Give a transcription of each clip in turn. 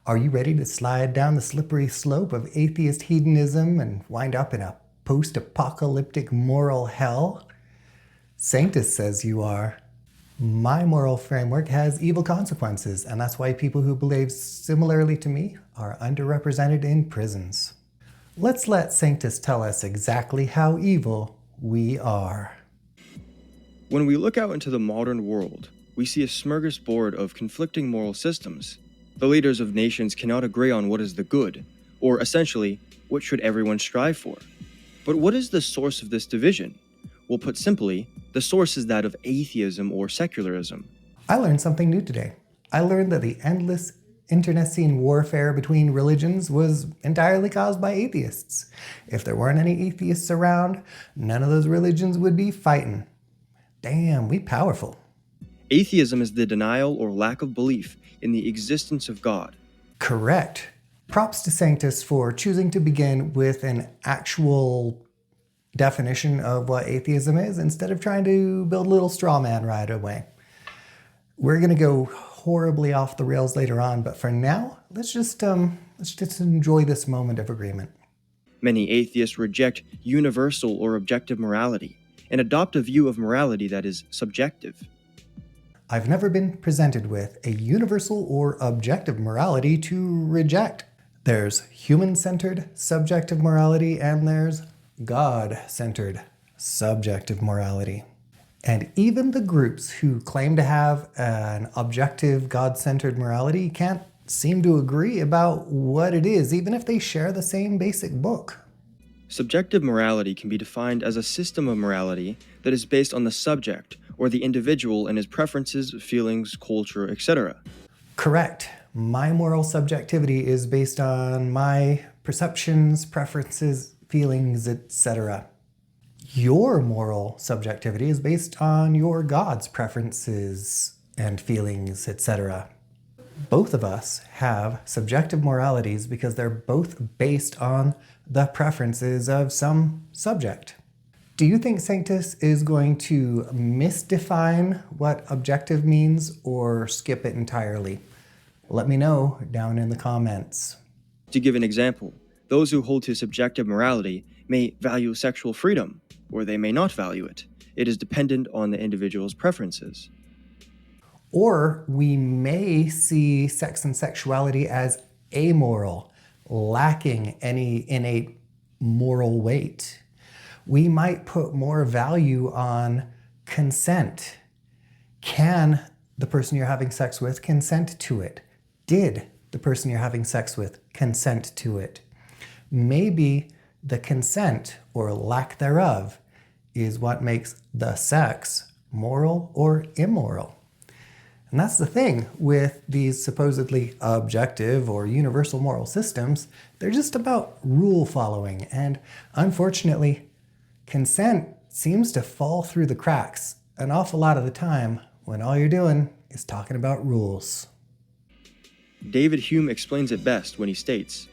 Are you ready to slide down the slippery slope of atheist hedonism and wind up in a post-apocalyptic moral hell? Sanctus says you are. My moral framework has evil consequences, and that's why people who believe similarly to me are underrepresented in prisons. Let's let Sanctus tell us exactly how evil we are. When we look out into the modern world, we see a smorgasbord of conflicting moral systems. The leaders of nations cannot agree on what is the good, or essentially, what should everyone strive for. But what is the source of this division? Well, put simply, the source is that of atheism or secularism. I learned something new today. I learned that the endless internecine warfare between religions was entirely caused by atheists. If there weren't any atheists around, none of those religions would be fighting. Damn, we powerful. Atheism is the denial or lack of belief in the existence of God. Correct. Props to Sanctus for choosing to begin with an actual definition of what atheism is instead of trying to build a little straw man right away. We're going to go horribly off the rails later on, but for now, let's just enjoy this moment of agreement. Many atheists reject universal or objective morality and adopt a view of morality that is subjective. I've never been presented with a universal or objective morality to reject. There's human-centered subjective morality and there's God-centered subjective morality. And even the groups who claim to have an objective God-centered morality can't seem to agree about what it is, even if they share the same basic book. Subjective morality can be defined as a system of morality that is based on the subject or the individual and his preferences, feelings, culture, etc. Correct. My moral subjectivity is based on my perceptions, preferences, feelings, etc. Your moral subjectivity is based on your God's preferences and feelings, etc. Both of us have subjective moralities because they're both based on the preferences of some subject. Do you think Sanctus is going to misdefine what objective means or skip it entirely? Let me know down in the comments. To give an example, those who hold to subjective morality may value sexual freedom, or they may not value it. It is dependent on the individual's preferences. Or we may see sex and sexuality as amoral, lacking any innate moral weight. We might put more value on consent. Can the person you're having sex with consent to it? Did the person you're having sex with consent to it? Maybe the consent, or lack thereof, is what makes the sex moral or immoral. And that's the thing with these supposedly objective or universal moral systems. They're just about rule following, and unfortunately, consent seems to fall through the cracks an awful lot of the time when all you're doing is talking about rules. David Hume explains it best when he states,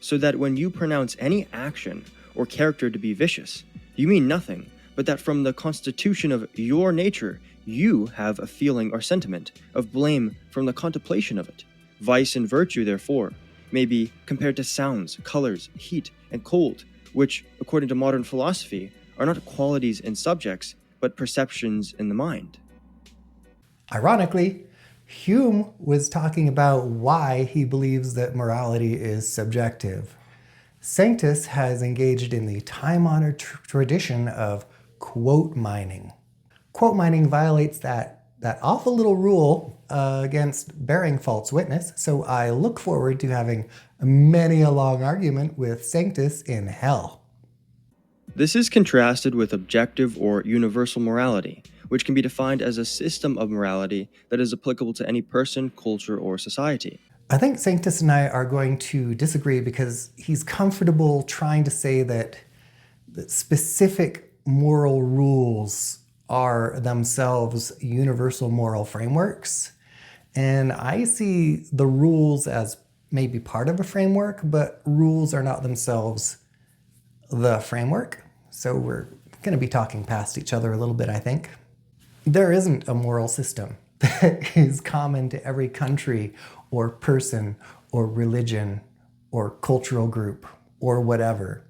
"So that when you pronounce any action or character to be vicious, you mean nothing but that from the constitution of your nature you have a feeling or sentiment of blame from the contemplation of it. Vice and virtue, therefore, may be compared to sounds, colors, heat, and cold, which, according to modern philosophy, are not qualities in subjects, but perceptions in the mind." Ironically, Hume was talking about why he believes that morality is subjective. Sanctus has engaged in the time-honored tradition of quote mining. Quote mining violates that awful little rule against bearing false witness, so I look forward to having many a long argument with Sanctus in hell. This is contrasted with objective or universal morality, which can be defined as a system of morality that is applicable to any person, culture, or society. I think Sanctus and I are going to disagree because he's comfortable trying to say that specific moral rules are themselves universal moral frameworks. And I see the rules as maybe part of a framework, but rules are not themselves the framework. So we're going to be talking past each other a little bit, I think. There isn't a moral system that is common to every country or person or religion or cultural group or whatever.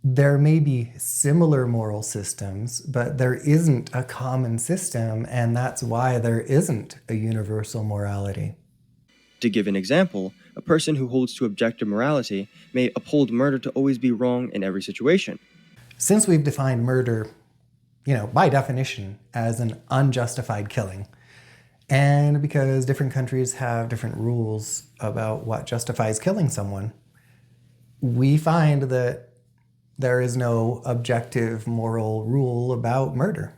There may be similar moral systems, but there isn't a common system, and that's why there isn't a universal morality. To give an example, a person who holds to objective morality may uphold murder to always be wrong in every situation. Since we've defined murder, by definition, as an unjustified killing, and because different countries have different rules about what justifies killing someone, we find that there is no objective moral rule about murder.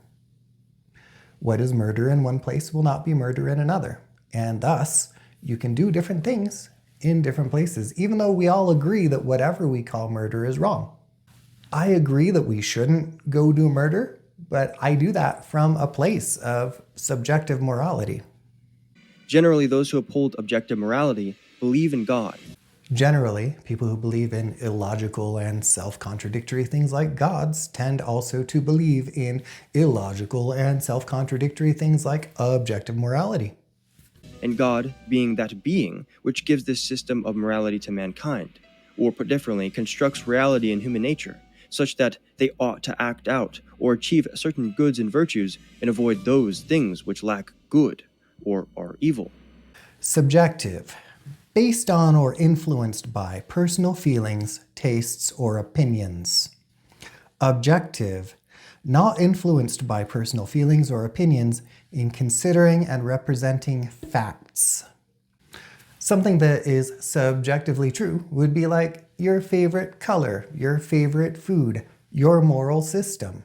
What is murder in one place will not be murder in another. And thus, you can do different things in different places, even though we all agree that whatever we call murder is wrong. I agree that we shouldn't go do murder, but I do that from a place of subjective morality. Generally, those who uphold objective morality believe in God. Generally, people who believe in illogical and self-contradictory things like gods tend also to believe in illogical and self-contradictory things like objective morality. And God being that being which gives this system of morality to mankind, or put differently, constructs reality and human nature, such that they ought to act out or achieve certain goods and virtues and avoid those things which lack good or are evil. Subjective. Based on or influenced by personal feelings, tastes, or opinions. Objective, not influenced by personal feelings or opinions in considering and representing facts. Something that is subjectively true would be like your favorite color, your favorite food, your moral system.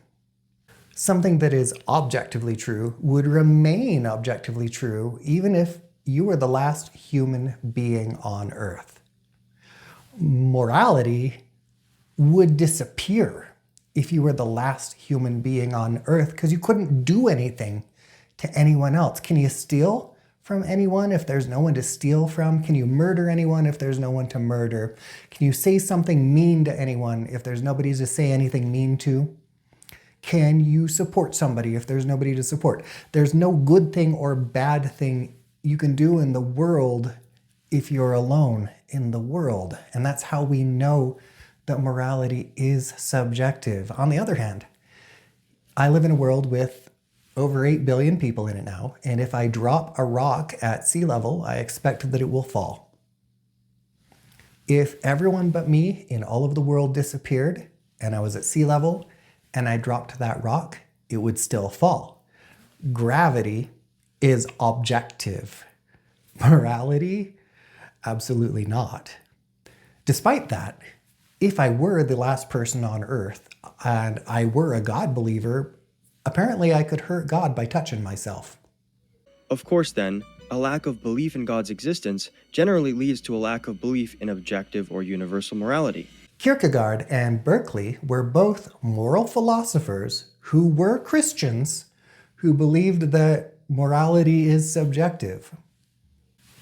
Something that is objectively true would remain objectively true even if you were the last human being on Earth. Morality would disappear if you were the last human being on Earth because you couldn't do anything to anyone else. Can you steal from anyone if there's no one to steal from? Can you murder anyone if there's no one to murder? Can you say something mean to anyone if there's nobody to say anything mean to? Can you support somebody if there's nobody to support? There's no good thing or bad thing you can do in the world if you're alone in the world. And that's how we know that morality is subjective. On the other hand, I live in a world with over 8 billion people in it now, and if I drop a rock at sea level, I expect that it will fall. If everyone but me in all of the world disappeared, and I was at sea level, and I dropped that rock, it would still fall. Gravity is objective. Morality? Absolutely not. Despite that, if I were the last person on Earth and I were a God believer, apparently I could hurt God by touching myself. Of course, then, a lack of belief in God's existence generally leads to a lack of belief in objective or universal morality. Kierkegaard and Berkeley were both moral philosophers who were Christians who believed that morality is subjective.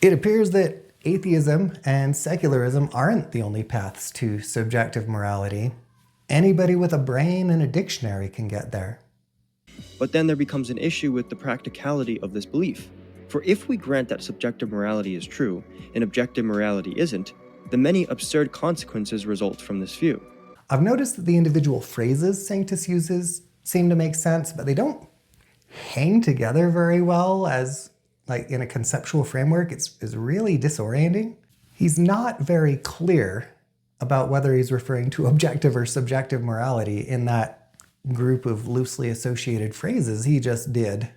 It appears that atheism and secularism aren't the only paths to subjective morality. Anybody with a brain and a dictionary can get there. But then there becomes an issue with the practicality of this belief. For if we grant that subjective morality is true and objective morality isn't, then many absurd consequences result from this view. I've noticed that the individual phrases Sanctus uses seem to make sense, but they don't hang together very well as like in a conceptual framework. It's really disorienting. He's not very clear about whether he's referring to objective or subjective morality in that group of loosely associated phrases he just did.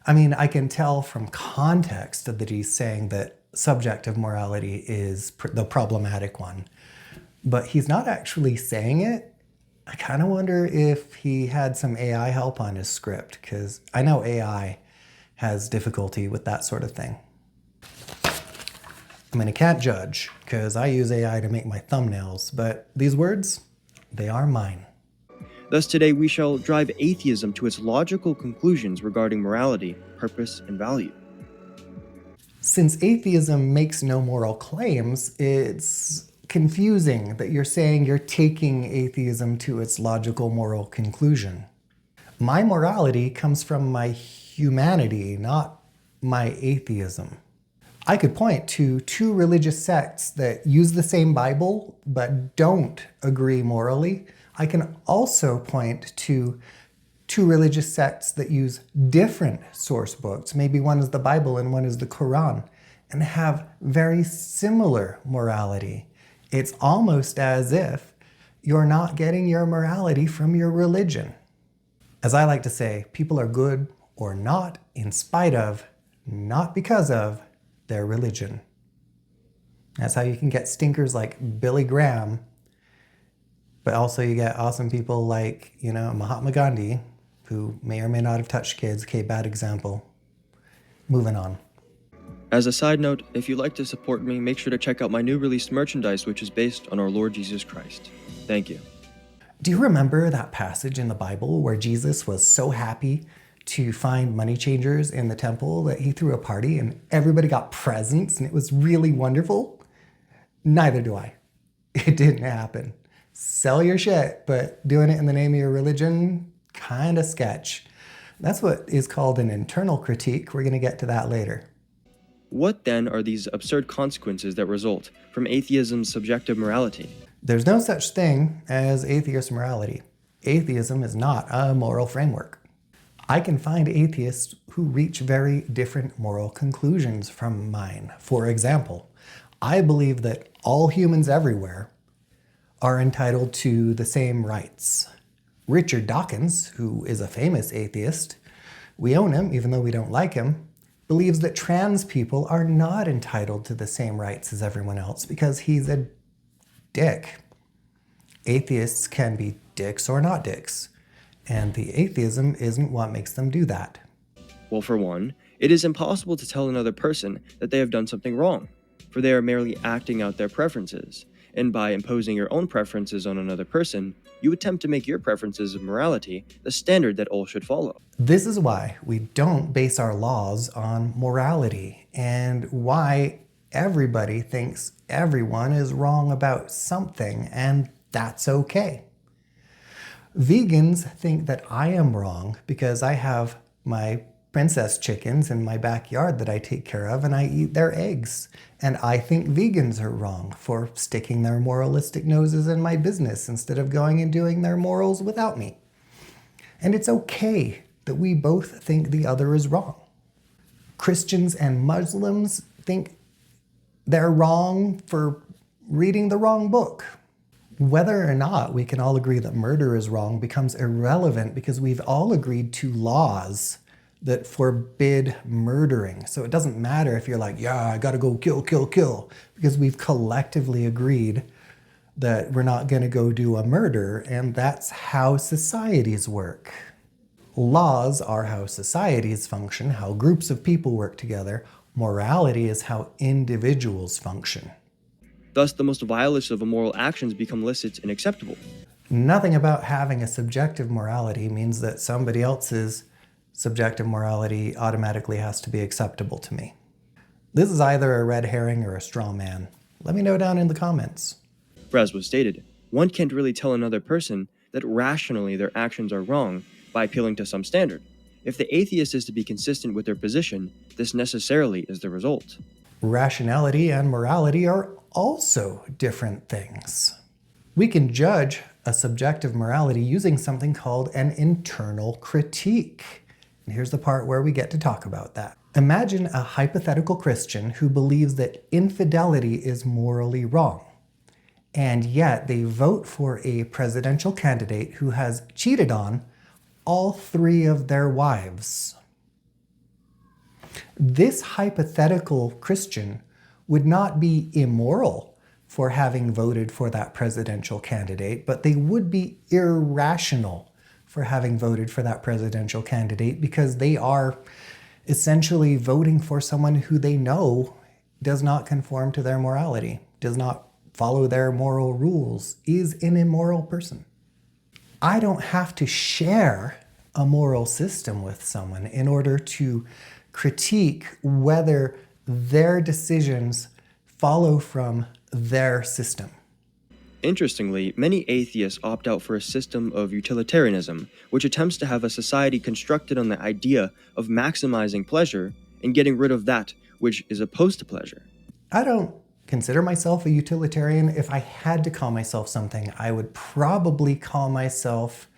I mean, I can tell from context that he's saying that subjective morality is the problematic one, but he's not actually saying it. I kind of wonder if he had some AI help on his script, because I know AI has difficulty with that sort of thing. I mean, I can't judge, because I use AI to make my thumbnails, but these words, they are mine. Thus today we shall drive atheism to its logical conclusions regarding morality, purpose, and value. Since atheism makes no moral claims, it's confusing that you're saying you're taking atheism to its logical moral conclusion. My morality comes from my humanity, not my atheism. I could point to two religious sects that use the same Bible but don't agree morally. I can also point to two religious sects that use different source books. Maybe one is the Bible and one is the Quran, and have very similar morality. It's almost as if you're not getting your morality from your religion. As I like to say, people are good or not in spite of, not because of, their religion. That's how you can get stinkers like Billy Graham, but also you get awesome people like, Mahatma Gandhi, who may or may not have touched kids. Okay, bad example. Moving on. As a side note, if you'd like to support me, make sure to check out my new released merchandise, which is based on our Lord Jesus Christ. Thank you. Do you remember that passage in the Bible where Jesus was so happy to find money changers in the temple that he threw a party and everybody got presents and it was really wonderful? Neither do I. It didn't happen. Sell your shit, but doing it in the name of your religion, kind of sketch. That's what is called an internal critique. We're going to get to that later. What then are these absurd consequences that result from atheism's subjective morality? There's no such thing as atheist morality. Atheism is not a moral framework. I can find atheists who reach very different moral conclusions from mine. For example, I believe that all humans everywhere are entitled to the same rights. Richard Dawkins, who is a famous atheist, we own him even though we don't like him, believes that trans people are not entitled to the same rights as everyone else because he's a dick. Atheists can be dicks or not dicks, and the atheism isn't what makes them do that. Well, for one, it is impossible to tell another person that they have done something wrong, for they are merely acting out their preferences, and by imposing your own preferences on another person, you attempt to make your preferences of morality the standard that all should follow. This is why we don't base our laws on morality, and why everybody thinks everyone is wrong about something, and that's okay. Vegans think that I am wrong because I have my princess chickens in my backyard that I take care of and I eat their eggs. And I think vegans are wrong for sticking their moralistic noses in my business instead of going and doing their morals without me. And it's okay that we both think the other is wrong. Christians and Muslims think they're wrong for reading the wrong book. Whether or not we can all agree that murder is wrong becomes irrelevant because we've all agreed to laws that forbid murdering. So it doesn't matter if you're like, yeah, I gotta go kill, because we've collectively agreed that we're not gonna go do a murder, and that's how societies work. Laws are how societies function, how groups of people work together. Morality is how individuals function. Thus, the most vilest of immoral actions become licit and acceptable. Nothing about having a subjective morality means that somebody else's subjective morality automatically has to be acceptable to me. This is either a red herring or a straw man. Let me know down in the comments. For as was stated, one can't really tell another person that rationally their actions are wrong by appealing to some standard. If the atheist is to be consistent with their position, this necessarily is the result. Rationality and morality are also different things. We can judge a subjective morality using something called an internal critique. And here's the part where we get to talk about that. Imagine a hypothetical Christian who believes that infidelity is morally wrong, and yet they vote for a presidential candidate who has cheated on all 3 of their wives. This hypothetical Christian would not be immoral for having voted for that presidential candidate, but they would be irrational for having voted for that presidential candidate because they are essentially voting for someone who they know does not conform to their morality, does not follow their moral rules, is an immoral person. I don't have to share a moral system with someone in order to critique whether their decisions follow from their system. Interestingly, many atheists opt out for a system of utilitarianism, which attempts to have a society constructed on the idea of maximizing pleasure and getting rid of that which is opposed to pleasure. I don't consider myself a utilitarian. If I had to call myself something, I would probably call myself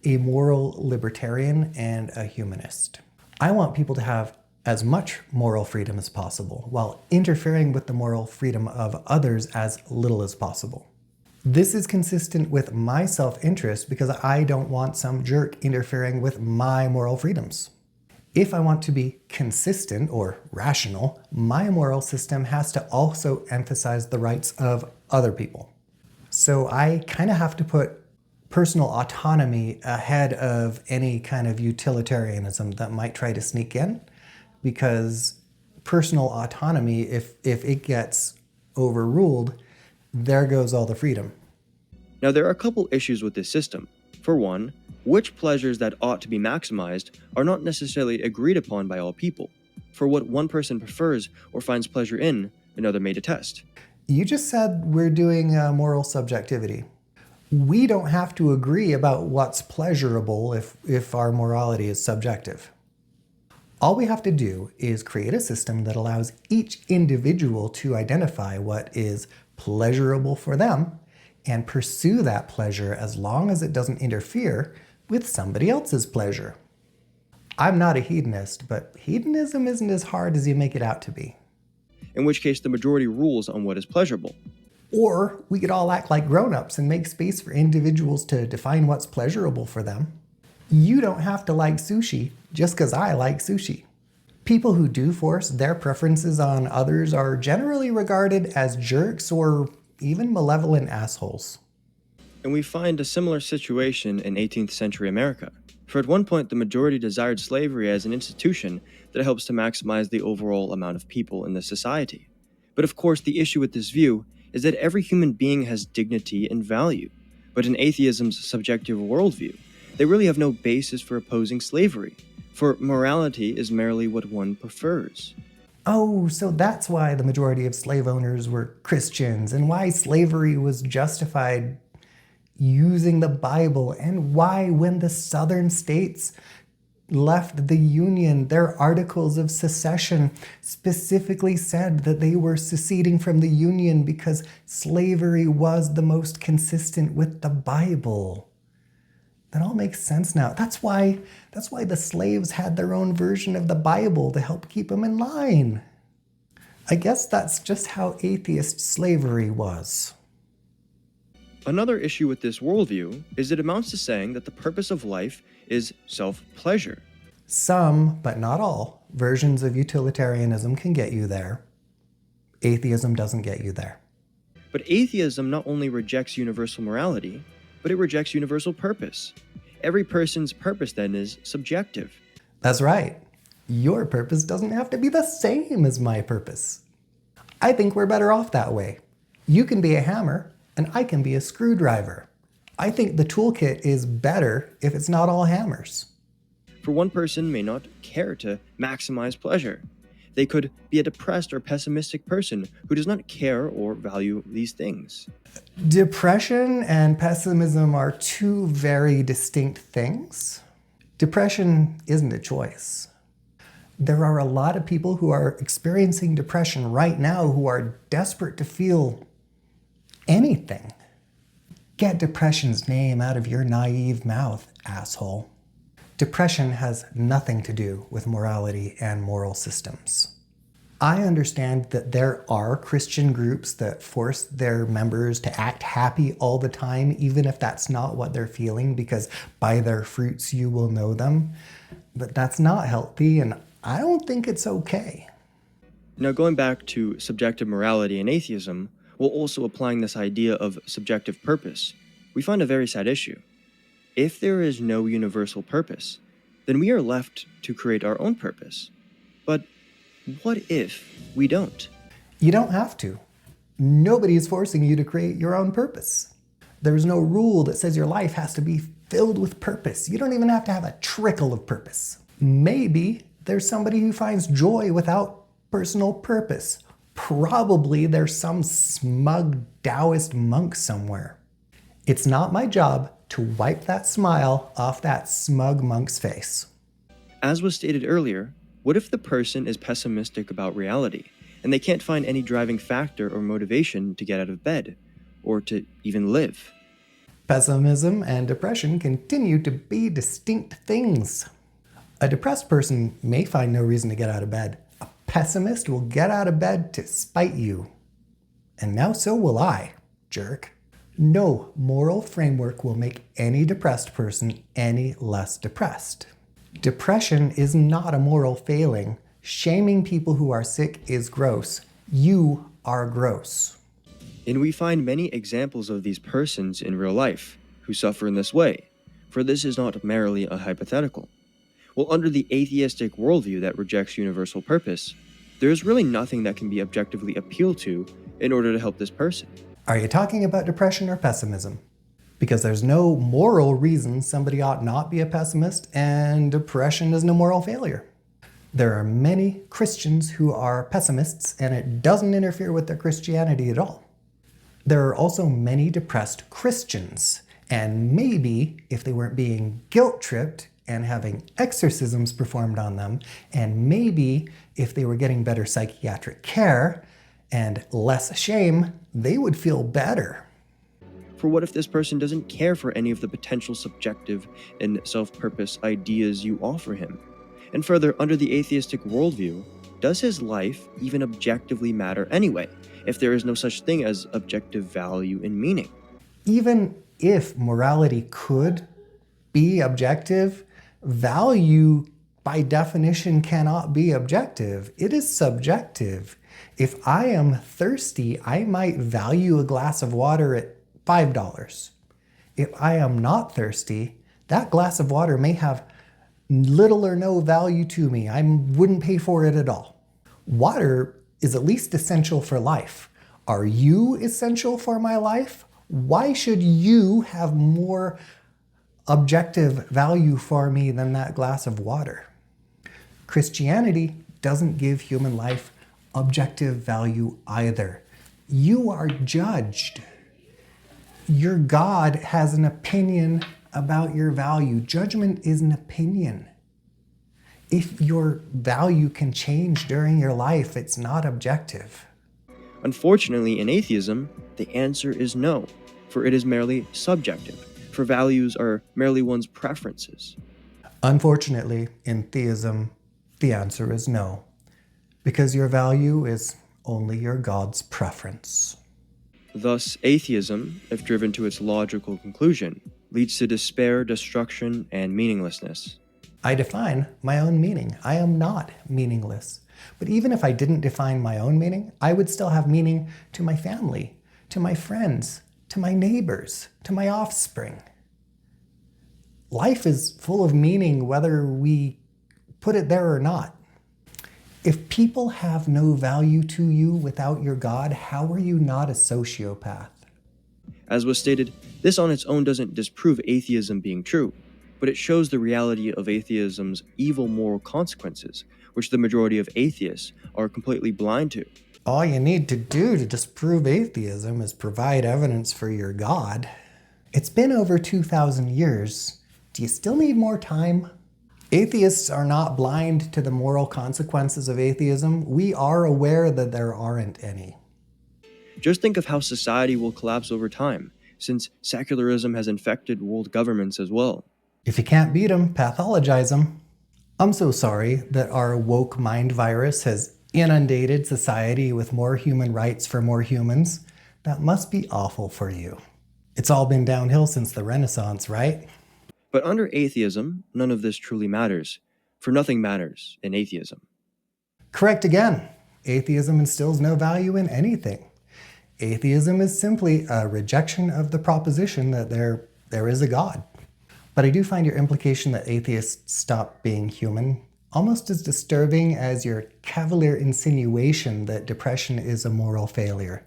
a moral libertarian and a humanist. I want people to have as much moral freedom as possible while interfering with the moral freedom of others as little as possible. This is consistent with my self-interest because I don't want some jerk interfering with my moral freedoms. If I want to be consistent or rational, my moral system has to also emphasize the rights of other people. So I kind of have to put personal autonomy ahead of any kind of utilitarianism that might try to sneak in, because personal autonomy, if it gets overruled, there goes all the freedom. Now, there are a couple issues with this system. For one, which pleasures that ought to be maximized are not necessarily agreed upon by all people. For what one person prefers or finds pleasure in, another may detest. You just said we're doing moral subjectivity. We don't have to agree about what's pleasurable if our morality is subjective. All we have to do is create a system that allows each individual to identify what is pleasurable for them and pursue that pleasure as long as it doesn't interfere with somebody else's pleasure. I'm not a hedonist, but hedonism isn't as hard as you make it out to be. In which case, the majority rules on what is pleasurable. Or we could all act like grown-ups and make space for individuals to define what's pleasurable for them. You don't have to like sushi just because I like sushi. People who do force their preferences on others are generally regarded as jerks or even malevolent assholes. And we find a similar situation in 18th century America. For at one point, the majority desired slavery as an institution that helps to maximize the overall amount of people in the society. But of course, the issue with this view is that every human being has dignity and value. But in atheism's subjective worldview, they really have no basis for opposing slavery, for morality is merely what one prefers. Oh, so that's why the majority of slave owners were Christians, and why slavery was justified using the Bible, and why when the southern states left the Union, their articles of secession specifically said that they were seceding from the Union because slavery was the most consistent with the Bible. That all makes sense now. That's why the slaves had their own version of the Bible to help keep them in line. I guess that's just how atheist slavery was. Another issue with this worldview is it amounts to saying that the purpose of life is self-pleasure. Some, but not all, versions of utilitarianism can get you there. Atheism doesn't get you there. But atheism not only rejects universal morality, but it rejects universal purpose. Every person's purpose then is subjective. That's right. Your purpose doesn't have to be the same as my purpose. I think we're better off that way. You can be a hammer, and I can be a screwdriver. I think the toolkit is better if it's not all hammers. For one person may not care to maximize pleasure. They could be a depressed or pessimistic person who does not care or value these things. Depression and pessimism are two very distinct things. Depression isn't a choice. There are a lot of people who are experiencing depression right now who are desperate to feel anything. Get depression's name out of your naive mouth, asshole. Depression has nothing to do with morality and moral systems. I understand that there are Christian groups that force their members to act happy all the time, even if that's not what they're feeling, because by their fruits you will know them. But that's not healthy, and I don't think it's okay. Now, going back to subjective morality and atheism, while also applying this idea of subjective purpose, we find a very sad issue. If there is no universal purpose, then we are left to create our own purpose. But what if we don't? You don't have to. Nobody is forcing you to create your own purpose. There's no rule that says your life has to be filled with purpose. You don't even have to have a trickle of purpose. Maybe there's somebody who finds joy without personal purpose. Probably there's some smug Taoist monk somewhere. It's not my job to wipe that smile off that smug monk's face. As was stated earlier, What if the person is pessimistic about reality, and they can't find any driving factor or motivation to get out of bed, or to even live? Pessimism and depression continue to be distinct things. A depressed person may find no reason to get out of bed. A pessimist will get out of bed to spite you. And now so will I, jerk. No moral framework will make any depressed person any less depressed. Depression is not a moral failing. Shaming people who are sick is gross. You are gross. And we find many examples of these persons in real life who suffer in this way, for this is not merely a hypothetical. Well, under the atheistic worldview that rejects universal purpose, there is really nothing that can be objectively appealed to in order to help this person. Are you talking about depression or pessimism? Because there's no moral reason somebody ought not be a pessimist, and depression is no moral failure. There are many Christians who are pessimists, and it doesn't interfere with their Christianity at all. There are also many depressed Christians, and maybe if they weren't being guilt-tripped and having exorcisms performed on them, and maybe if they were getting better psychiatric care and less shame, they would feel better. For what if this person doesn't care for any of the potential subjective and self-purpose ideas you offer him? And further, under the atheistic worldview, does his life even objectively matter anyway, if there is no such thing as objective value and meaning? Even if morality could be objective, value by definition cannot be objective. It is subjective. If I am thirsty, I might value a glass of water at $5. If I am not thirsty, that glass of water may have little or no value to me. I wouldn't pay for it at all. Water is at least essential for life. Are you essential for my life? Why should you have more objective value for me than that glass of water? Christianity doesn't give human life objective value either. You are judged. Your God has an opinion about your value. Judgment is an opinion. If your value can change during your life, it's not objective. Unfortunately, in atheism, the answer is no, for it is merely subjective, for values are merely one's preferences. Unfortunately, in theism, the answer is no, because your value is only your God's preference. Thus, atheism, if driven to its logical conclusion, leads to despair, destruction, and meaninglessness. I define my own meaning. I am not meaningless. But even if I didn't define my own meaning, I would still have meaning to my family, to my friends, to my neighbors, to my offspring. Life is full of meaning whether we put it there or not. If people have no value to you without your God, how are you not a sociopath? As was stated, this on its own doesn't disprove atheism being true, but it shows the reality of atheism's evil moral consequences, which the majority of atheists are completely blind to. All you need to do to disprove atheism is provide evidence for your God. It's been over 2,000 years. Do you still need more time? Atheists are not blind to the moral consequences of atheism. We are aware that there aren't any. Just think of how society will collapse over time, since secularism has infected world governments as well. If you can't beat them, pathologize them. I'm so sorry that our woke mind virus has inundated society with more human rights for more humans. That must be awful for you. It's all been downhill since the Renaissance, right? But under atheism, none of this truly matters, for nothing matters in atheism. Correct again. Atheism instills no value in anything. Atheism is simply a rejection of the proposition that there is a God. But I do find your implication that atheists stop being human almost as disturbing as your cavalier insinuation that depression is a moral failure.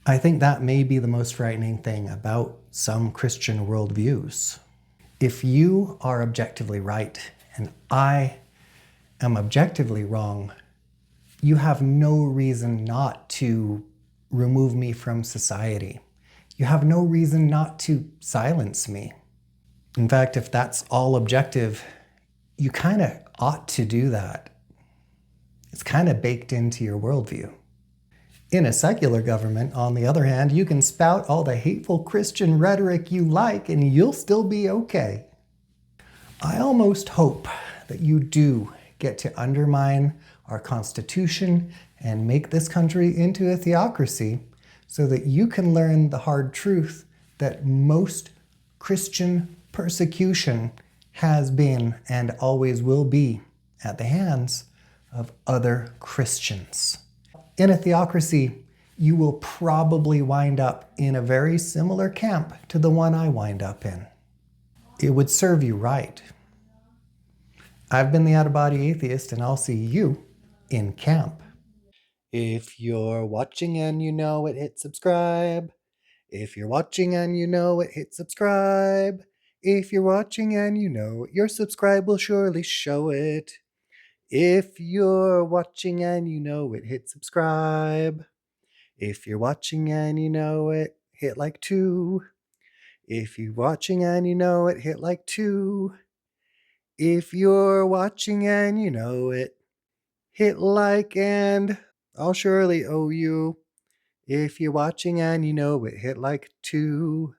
I think that may be the most frightening thing about some Christian worldviews. If you are objectively right and I am objectively wrong, you have no reason not to remove me from society. You have no reason not to silence me. In fact, if that's all objective, you kind of ought to do that. It's kind of baked into your worldview. In a secular government, on the other hand, you can spout all the hateful Christian rhetoric you like and you'll still be okay. I almost hope that you do get to undermine our Constitution and make this country into a theocracy so that you can learn the hard truth that most Christian persecution has been and always will be at the hands of other Christians. In a theocracy, you will probably wind up in a very similar camp to the one I wind up in. It would serve you right. I've been the out-of-body atheist, and I'll see you in camp. If you're watching and you know it, hit subscribe. If you're watching and you know it, hit subscribe. If you're watching and you know it, your subscribe will surely show it. If you're watching and you know it, hit subscribe. If you're watching and you know it, hit like 2. If you're watching and you know it, hit like 2. If you're watching and you know it, hit like and I'll surely owe you. If you're watching and you know it, hit like 2.